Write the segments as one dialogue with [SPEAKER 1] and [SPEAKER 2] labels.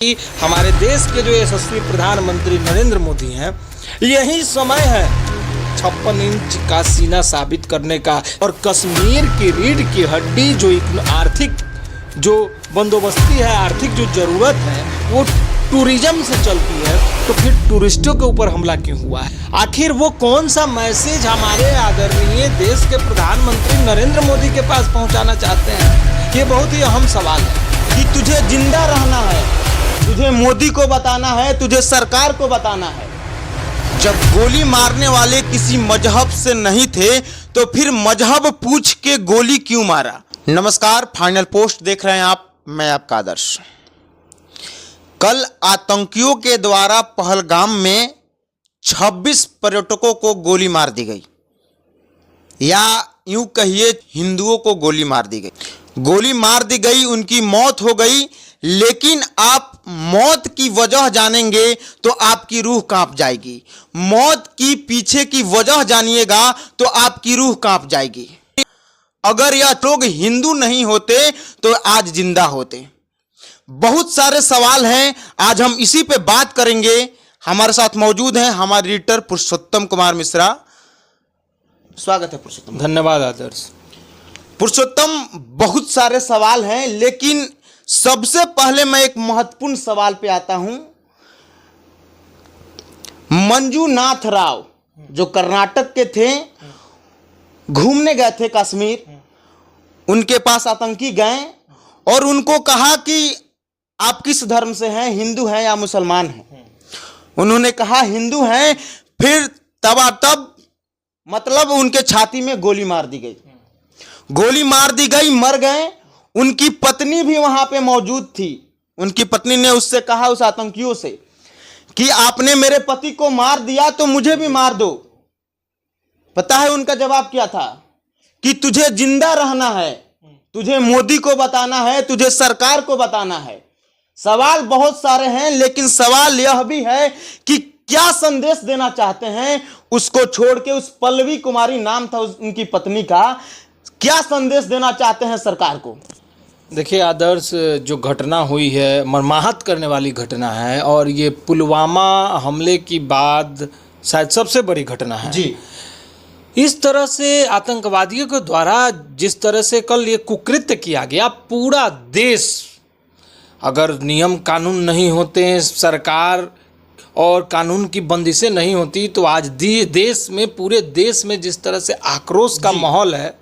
[SPEAKER 1] कि हमारे देश के जो यशस्वी प्रधानमंत्री नरेंद्र मोदी हैं, यही समय है 56 इंच का सीना साबित करने का। और कश्मीर की रीढ़ की हड्डी जो आर्थिक जो बंदोबस्ती है, आर्थिक जो ज़रूरत है, वो टूरिज्म से चलती है, तो फिर टूरिस्टों के ऊपर हमला क्यों हुआ है? आखिर वो कौन सा मैसेज हमारे आदरणीय देश के प्रधानमंत्री नरेंद्र मोदी के पास पहुंचाना चाहते हैं? ये बहुत ही अहम सवाल है कि तुझे जिंदा रहना है, तुझे मोदी को बताना है, तुझे सरकार को बताना है।
[SPEAKER 2] जब गोली मारने वाले किसी मजहब से नहीं थे तो फिर मजहब पूछ के गोली क्यों मारा? नमस्कार, फाइनल पोस्ट देख रहे हैं आप, मैं आपका आदर्श। कल आतंकियों के द्वारा पहलगाम में 26 पर्यटकों को गोली मार दी गई, या यूं कहिए हिंदुओं को गोली मार दी गई। गोली मार दी गई, उनकी मौत हो गई, लेकिन आप मौत की वजह जानेंगे तो आपकी रूह कांप जाएगी। मौत की पीछे की वजह जानिएगा तो आपकी रूह कांप जाएगी। अगर यह लोग हिंदू नहीं होते तो आज जिंदा होते। बहुत सारे सवाल हैं, आज हम इसी पे बात करेंगे। हमारे साथ मौजूद हैं हमारे एडिटर पुरुषोत्तम कुमार मिश्रा। स्वागत है पुरुषोत्तम।
[SPEAKER 1] धन्यवाद आदर्श।
[SPEAKER 2] पुरुषोत्तम, बहुत सारे सवाल हैं, लेकिन सबसे पहले मैं एक महत्वपूर्ण सवाल पे आता हूं। मंजूनाथ राव जो कर्नाटक के थे, घूमने गए थे कश्मीर, उनके पास आतंकी गए और उनको कहा कि आप किस धर्म से हैं, हिंदू हैं या मुसलमान हैं? उन्होंने कहा हिंदू हैं। फिर तब मतलब उनके छाती में गोली मार दी गई। गोली मार दी गई, मर गए। उनकी पत्नी भी वहां पे मौजूद थी। उनकी पत्नी ने उससे कहा, उस आतंकियों से, कि आपने मेरे पति को मार दिया तो मुझे भी मार दो। पता है उनका जवाब क्या था? कि तुझे जिंदा रहना है, तुझे मोदी को बताना है, तुझे सरकार को बताना है। सवाल बहुत सारे हैं, लेकिन सवाल यह भी है कि क्या संदेश देना चाहते हैं उसको छोड़ के। उस पल्लवी कुमारी नाम था उनकी पत्नी का, क्या संदेश देना चाहते हैं सरकार को?
[SPEAKER 1] देखिए आदर्श, जो घटना हुई है मर्माहत करने वाली घटना है, और ये पुलवामा हमले की बाद शायद सबसे बड़ी घटना है
[SPEAKER 2] जी।
[SPEAKER 1] इस तरह से आतंकवादियों के द्वारा जिस तरह से कल ये कुकृत्य किया गया, पूरा देश, अगर नियम कानून नहीं होते, सरकार और कानून की बंदिशें नहीं होती, तो आज देश में, पूरे देश में जिस तरह से आक्रोश का माहौल है,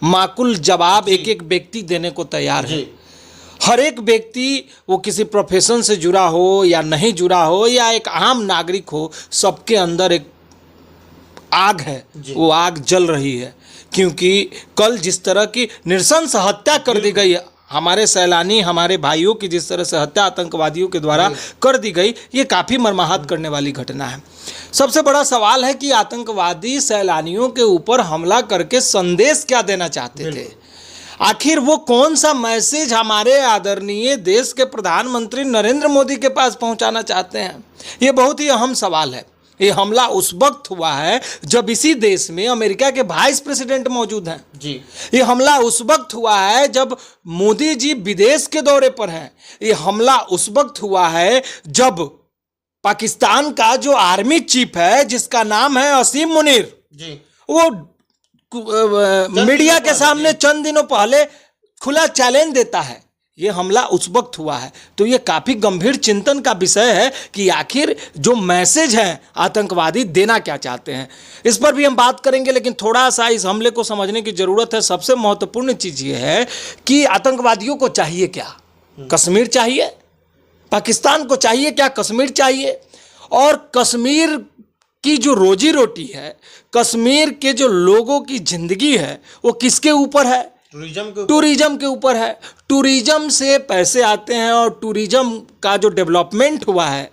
[SPEAKER 1] माकुल जवाब एक एक व्यक्ति देने को तैयार है। हर एक व्यक्ति, वो किसी प्रोफेशन से जुड़ा हो या नहीं जुड़ा हो, या एक आम नागरिक हो, सबके अंदर एक आग है, वो आग जल रही है। क्योंकि कल जिस तरह की नृशंस हत्या कर दी गई, हमारे सैलानी, हमारे भाइयों की जिस तरह से हत्या आतंकवादियों के द्वारा कर दी गई, ये काफ़ी मर्माहत करने वाली घटना है। सबसे बड़ा सवाल है कि आतंकवादी सैलानियों के ऊपर हमला करके संदेश क्या देना चाहते थे? आखिर वो कौन सा मैसेज हमारे आदरणीय देश के प्रधानमंत्री नरेंद्र मोदी के पास पहुंचाना चाहते हैं? ये बहुत ही अहम सवाल है। ये हमला उस वक्त हुआ है जब इसी देश में अमेरिका के वाइस प्रेसिडेंट मौजूद हैं जी। ये हमला उस वक्त हुआ है जब मोदी जी विदेश के दौरे पर हैं। ये हमला उस वक्त हुआ है जब पाकिस्तान का जो आर्मी चीफ है, जिसका नाम है असीम मुनीर जी, वो मीडिया के सामने चंद दिनों पहले खुला चैलेंज देता है। ये हमला उस वक्त हुआ है। तो ये काफ़ी गंभीर चिंतन का विषय है कि आखिर जो मैसेज है आतंकवादी देना क्या चाहते हैं। इस पर भी हम बात करेंगे, लेकिन थोड़ा सा इस हमले को समझने की ज़रूरत है। सबसे महत्वपूर्ण चीज़ ये है कि आतंकवादियों को चाहिए क्या? कश्मीर चाहिए? पाकिस्तान को चाहिए क्या? कश्मीर चाहिए। और कश्मीर की जो रोजी रोटी है, कश्मीर के जो लोगों की ज़िंदगी है, वो किसके ऊपर है? टूरिज्म के ऊपर है। टूरिज्म से पैसे आते हैं, और टूरिज्म का जो डेवलपमेंट हुआ है,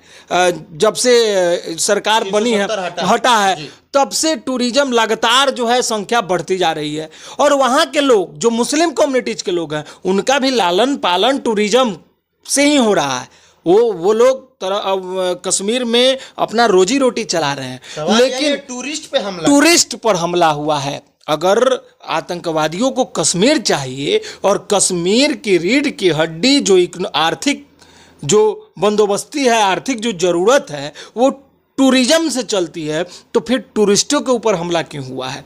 [SPEAKER 1] जब से सरकार बनी है, हटा है, तब से टूरिज्म लगातार जो है संख्या बढ़ती जा रही है। और वहाँ के लोग, जो मुस्लिम कम्युनिटीज़ के लोग हैं, उनका भी लालन पालन टूरिज्म से ही हो रहा है। वो लोग कश्मीर में अपना रोजी रोटी चला रहे हैं, लेकिन टूरिस्ट पर हमला हुआ है। अगर आतंकवादियों को कश्मीर चाहिए और कश्मीर की रीढ़ की हड्डी जो आर्थिक जो बंदोबस्ती है, आर्थिक जो ज़रूरत है वो टूरिज्म से चलती है, तो फिर टूरिस्टों के ऊपर हमला क्यों हुआ है?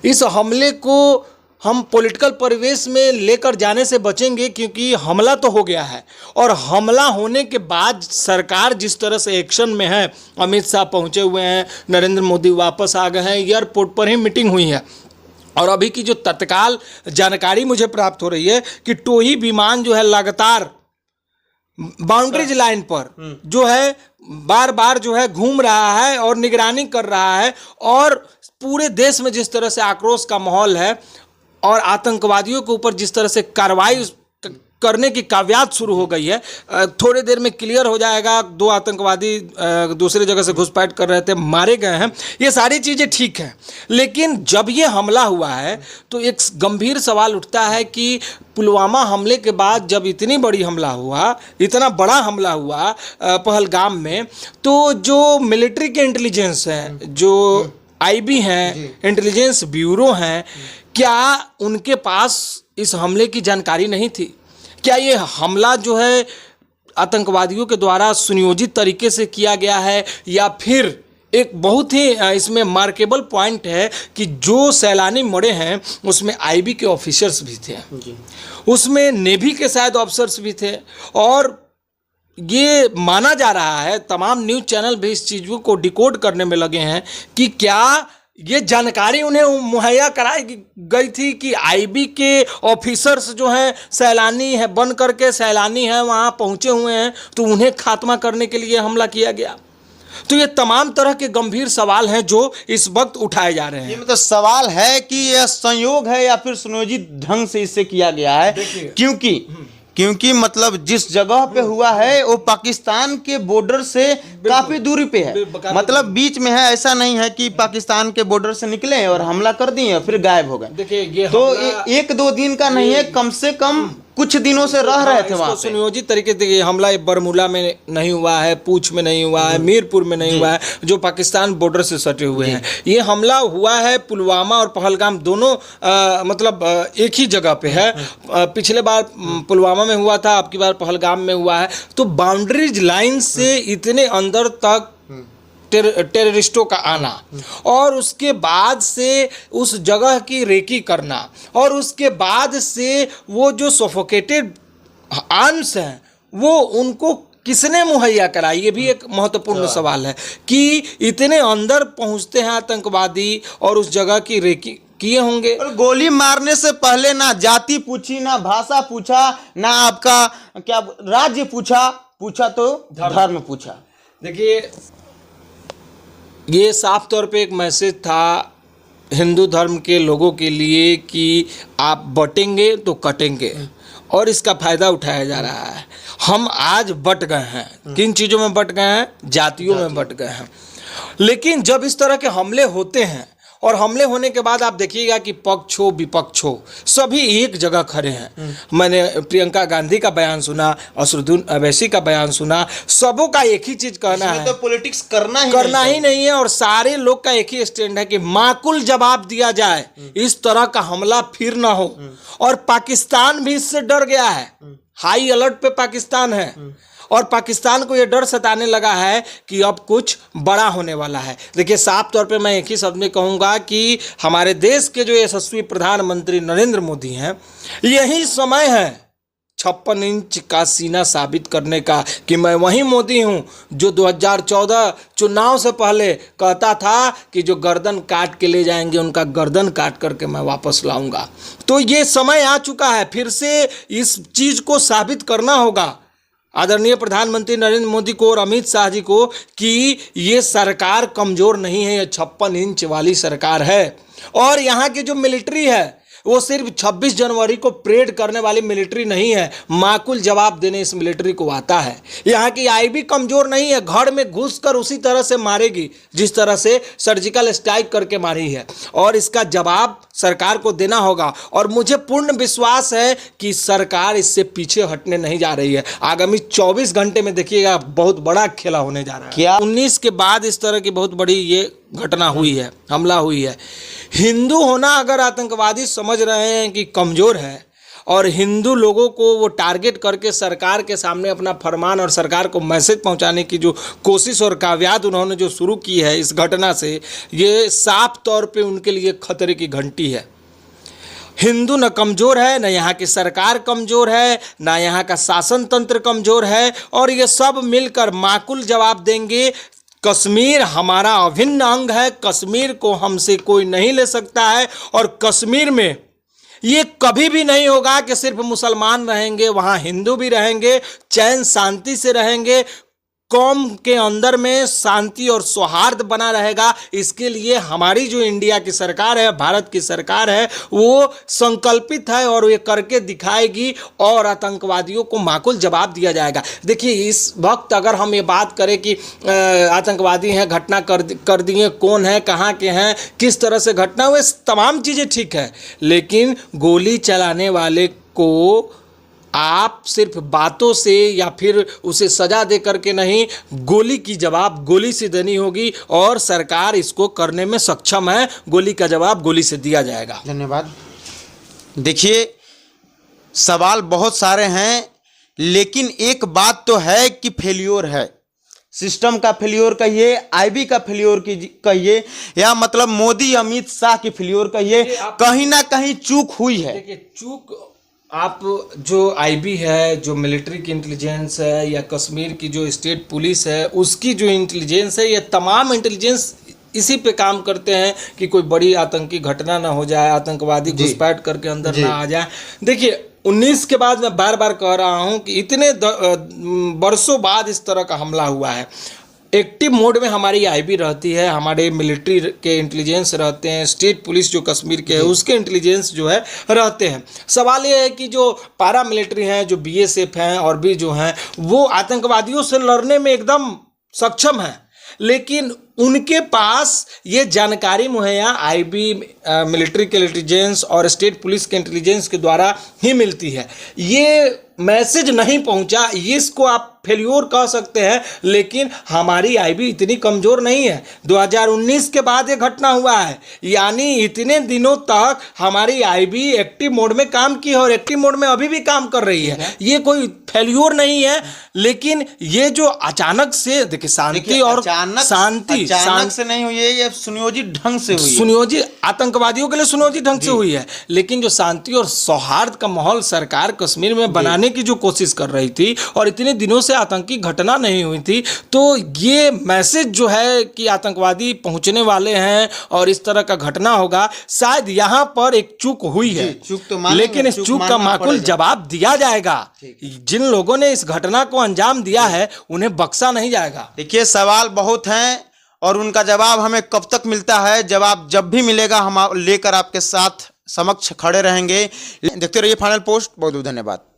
[SPEAKER 1] इस हमले को हम पॉलिटिकल परिवेश में लेकर जाने से बचेंगे, क्योंकि हमला तो हो गया है और हमला होने के बाद सरकार जिस तरह से एक्शन में है, अमित शाह पहुंचे हुए हैं, नरेंद्र मोदी वापस आ गए हैं, एयरपोर्ट पर ही मीटिंग हुई है। और अभी की जो तत्काल जानकारी मुझे प्राप्त हो रही है कि टोही विमान जो है लगातार बाउंड्रीज लाइन पर जो है बार बार जो है घूम रहा है और निगरानी कर रहा है, और पूरे देश में जिस तरह से आक्रोश का माहौल है और आतंकवादियों के ऊपर जिस तरह से कार्रवाई करने की काव्यात शुरू हो गई है, थोड़ी देर में क्लियर हो जाएगा। 2 आतंकवादी दूसरी जगह से घुसपैठ कर रहे थे, मारे गए हैं, ये सारी चीज़ें ठीक हैं, लेकिन जब ये हमला हुआ है तो एक गंभीर सवाल उठता है कि पुलवामा हमले के बाद जब इतनी बड़ी हमला हुआ, इतना बड़ा हमला हुआ पहलगाम में, तो जो मिलिट्री के इंटेलिजेंस हैं, जो आईबी हैं, इंटेलिजेंस ब्यूरो हैं, क्या उनके पास इस हमले की जानकारी नहीं थी? क्या ये हमला जो है आतंकवादियों के द्वारा सुनियोजित तरीके से किया गया है, या फिर एक बहुत ही इसमें मार्केबल पॉइंट है कि जो सैलानी मरे हैं उसमें आईबी के ऑफिसर्स भी थे, उसमें नेवी के शायद ऑफिसर्स भी थे, और ये माना जा रहा है, तमाम न्यूज़ चैनल भी इस चीज़ों को डिकोड करने में लगे हैं कि क्या ये जानकारी उन्हें मुहैया कराई गई थी कि आईबी के ऑफिसर्स जो हैं सैलानी है बन करके सैलानी हैं, वहाँ पहुँचे हुए हैं, तो उन्हें खात्मा करने के लिए हमला किया गया। तो ये तमाम तरह के गंभीर सवाल हैं जो इस वक्त उठाए जा रहे हैं।
[SPEAKER 2] ये मतलब सवाल है कि यह संयोग है या फिर सुनियोजित ढंग से इससे किया गया है, क्योंकि मतलब जिस जगह पे हुआ है वो पाकिस्तान के बॉर्डर से काफी दूरी पे है, मतलब बीच में है। ऐसा नहीं है कि पाकिस्तान के बॉर्डर से निकले और हमला कर दिए फिर गायब हो गए।
[SPEAKER 1] देखिए ये
[SPEAKER 2] तो 1-2 दिन का नहीं है, कम से कम कुछ दिनों से रह रहे थे वहाँ पे।
[SPEAKER 1] सुनियोजित तरीके से ये हमला बरमूला में नहीं हुआ है, पूंछ में नहीं हुआ है, मीरपुर में नहीं हुआ है, जो पाकिस्तान बॉर्डर से सटे हुए हैं। ये हमला हुआ है पुलवामा और पहलगाम दोनों मतलब एक ही जगह पे है। पिछले बार पुलवामा में हुआ था, अब की बार पहलगाम में हुआ है। तो बाउंड्रीज लाइन से इतने अंदर तक टेररिस्टों का आना और उसके बाद से उस जगह की रेकी करना और उसके बाद से वो जो सफोकेटेड आर्म्स हैं वो उनको किसने मुहैया कराई, ये भी एक महत्वपूर्ण सवाल है कि इतने अंदर पहुंचते हैं आतंकवादी और उस जगह की रेकी किए होंगे।
[SPEAKER 2] और गोली मारने से पहले ना जाति पूछी, ना भाषा पूछा, ना आपका क्या राज्य पूछा तो धर्म पूछा।
[SPEAKER 1] देखिए ये साफ तौर पे एक मैसेज था हिंदू धर्म के लोगों के लिए कि आप बटेंगे तो कटेंगे, और इसका फायदा उठाया जा रहा है। हम आज बट गए हैं, किन चीज़ों में बट गए हैं? जातियों में बट गए हैं। लेकिन जब इस तरह के हमले होते हैं और हमले होने के बाद आप देखिएगा कि पक्ष हो विपक्ष हो सभी एक जगह खड़े हैं। मैंने प्रियंका गांधी का बयान सुना, असदुद्दीन अवैसी का बयान सुना, सबों का एक ही चीज कहना है,
[SPEAKER 2] तो पॉलिटिक्स करना
[SPEAKER 1] ही नहीं है। और सारे लोग का एक ही स्टैंड है कि माकूल जवाब दिया जाए, इस तरह का हमला फिर ना हो। और पाकिस्तान भी इससे डर गया है, हाई अलर्ट पे पाकिस्तान है, और पाकिस्तान को ये डर सताने लगा है कि अब कुछ बड़ा होने वाला है। देखिए साफ तौर पे मैं एक ही शब्द में कहूँगा कि हमारे देश के जो यशस्वी प्रधानमंत्री नरेंद्र मोदी हैं, यही समय है 56 इंच का सीना साबित करने का कि मैं वही मोदी हूँ जो 2014 चुनाव से पहले कहता था कि जो गर्दन काट के ले जाएंगे उनका गर्दन काट करके मैं वापस लाऊंगा। तो ये समय आ चुका है, फिर से इस चीज़ को साबित करना होगा आदरणीय प्रधानमंत्री नरेंद्र मोदी को और अमित शाह जी को कि ये सरकार कमज़ोर नहीं है, ये 56 इंच वाली सरकार है। और यहाँ की जो मिलिट्री है वो सिर्फ 26 जनवरी को परेड करने वाली मिलिट्री नहीं है, माकूल जवाब देने इस मिलिट्री को आता है। यहाँ की आईबी कमज़ोर नहीं है, घर में घुसकर उसी तरह से मारेगी जिस तरह से सर्जिकल स्ट्राइक करके मारी है, और इसका जवाब सरकार को देना होगा। और मुझे पूर्ण विश्वास है कि सरकार इससे पीछे हटने नहीं जा रही है। आगामी 24 घंटे में देखिएगा बहुत बड़ा खेला होने जा रहा है।
[SPEAKER 2] क्या
[SPEAKER 1] 19 के बाद इस तरह की बहुत बड़ी ये घटना हुई है, हमला हुई है। हिंदू होना अगर आतंकवादी समझ रहे हैं कि कमज़ोर है, और हिंदू लोगों को वो टारगेट करके सरकार के सामने अपना फरमान और सरकार को मैसेज पहुंचाने की जो कोशिश और काव्यात उन्होंने जो शुरू की है इस घटना से, ये साफ तौर पे उनके लिए खतरे की घंटी है। हिंदू न कमज़ोर है, न यहाँ की सरकार कमज़ोर है, न यहाँ का शासन तंत्र कमज़ोर है, और ये सब मिलकर माकूल जवाब देंगे। कश्मीर हमारा अभिन्न अंग है, कश्मीर को हमसे कोई नहीं ले सकता है, और कश्मीर में ये कभी भी नहीं होगा कि सिर्फ मुसलमान रहेंगे, वहाँ हिंदू भी रहेंगे, चैन शांति से रहेंगे, कौम के अंदर में शांति और सौहार्द बना रहेगा। इसके लिए हमारी जो इंडिया की सरकार है, भारत की सरकार है, वो संकल्पित है और ये करके दिखाएगी, और आतंकवादियों को माकूल जवाब दिया जाएगा। देखिए, इस वक्त अगर हम ये बात करें कि आतंकवादी हैं, घटना कर दिए, कौन है, कहाँ के हैं, किस तरह से घटना हुई, तमाम चीज़ें ठीक है, लेकिन गोली चलाने वाले को आप सिर्फ बातों से या फिर उसे सजा दे करके नहीं, गोली की जवाब गोली से देनी होगी, और सरकार इसको करने में सक्षम है। गोली का जवाब गोली से दिया जाएगा।
[SPEAKER 2] धन्यवाद। देखिए, सवाल बहुत सारे हैं, लेकिन एक बात तो है कि फेल्योर है, सिस्टम का फेल्योर कहिए, आईबी का फेल्योर कहिए, या मतलब मोदी अमित शाह की फेल्योर कहिए, कहीं ना कहीं चूक हुई है।
[SPEAKER 1] देखिए, चूक आप जो आईबी है, जो मिलिट्री की इंटेलिजेंस है, या कश्मीर की जो स्टेट पुलिस है उसकी जो इंटेलिजेंस है, ये तमाम इंटेलिजेंस इसी पे काम करते हैं कि कोई बड़ी आतंकी घटना ना हो जाए, आतंकवादी घुसपैठ करके अंदर ना आ जाए। देखिए, 19 के बाद मैं बार बार कह रहा हूँ कि इतने बरसों बाद इस तरह का हमला हुआ है। एक्टिव मोड में हमारी आईबी रहती है, हमारे मिलिट्री के इंटेलिजेंस रहते हैं, स्टेट पुलिस जो कश्मीर के है उसके इंटेलिजेंस जो है रहते हैं। सवाल ये है कि जो पारा मिलिट्री हैं, जो बीएसएफ हैं और भी जो हैं, वो आतंकवादियों से लड़ने में एकदम सक्षम हैं, लेकिन उनके पास ये जानकारी मुहैया आईबी, मिलिट्री के इंटेलिजेंस और स्टेट पुलिस के इंटेलिजेंस के द्वारा ही मिलती है। ये मैसेज नहीं पहुंचा, इसको आप फेल्योर कह सकते हैं, लेकिन हमारी आईबी इतनी कमज़ोर नहीं है। 2019 के बाद ये घटना हुआ है, यानी इतने दिनों तक हमारी आईबी एक्टिव मोड में काम की है और एक्टिव मोड में अभी भी काम कर रही है। ये कोई फेल्योर नहीं है, लेकिन ये जो अचानक से, देखिए, शांति और शांति
[SPEAKER 2] अचानक से नहीं हुई है, ये सुनियोजित ढंग से हुई है,
[SPEAKER 1] सुनियोजित आतंकवादियों के लिए सुनियोजित ढंग से हुई है। लेकिन जो शांति और सौहार्द का माहौल सरकार कश्मीर में बनाने की जो कोशिश कर रही थी, और इतने दिनों से आतंकी घटना नहीं हुई थी, तो ये मैसेज जो है कि आतंकवादी पहुंचने वाले हैं और इस तरह का घटना होगा, शायद यहाँ पर एक चूक हुई है,
[SPEAKER 2] चूक तो
[SPEAKER 1] लेकिन इस चूक का माकूल जवाब दिया जाएगा। जिन लोगों ने इस घटना को अंजाम दिया है उन्हें बख्शा नहीं जाएगा।
[SPEAKER 2] देखिए, सवाल बहुत हैं और उनका जवाब हमें कब तक मिलता है, जवाब जब भी मिलेगा हम लेकर आपके साथ समक्ष खड़े रहेंगे। देखते रहिए फाइनल पोस्ट। बहुत बहुत धन्यवाद।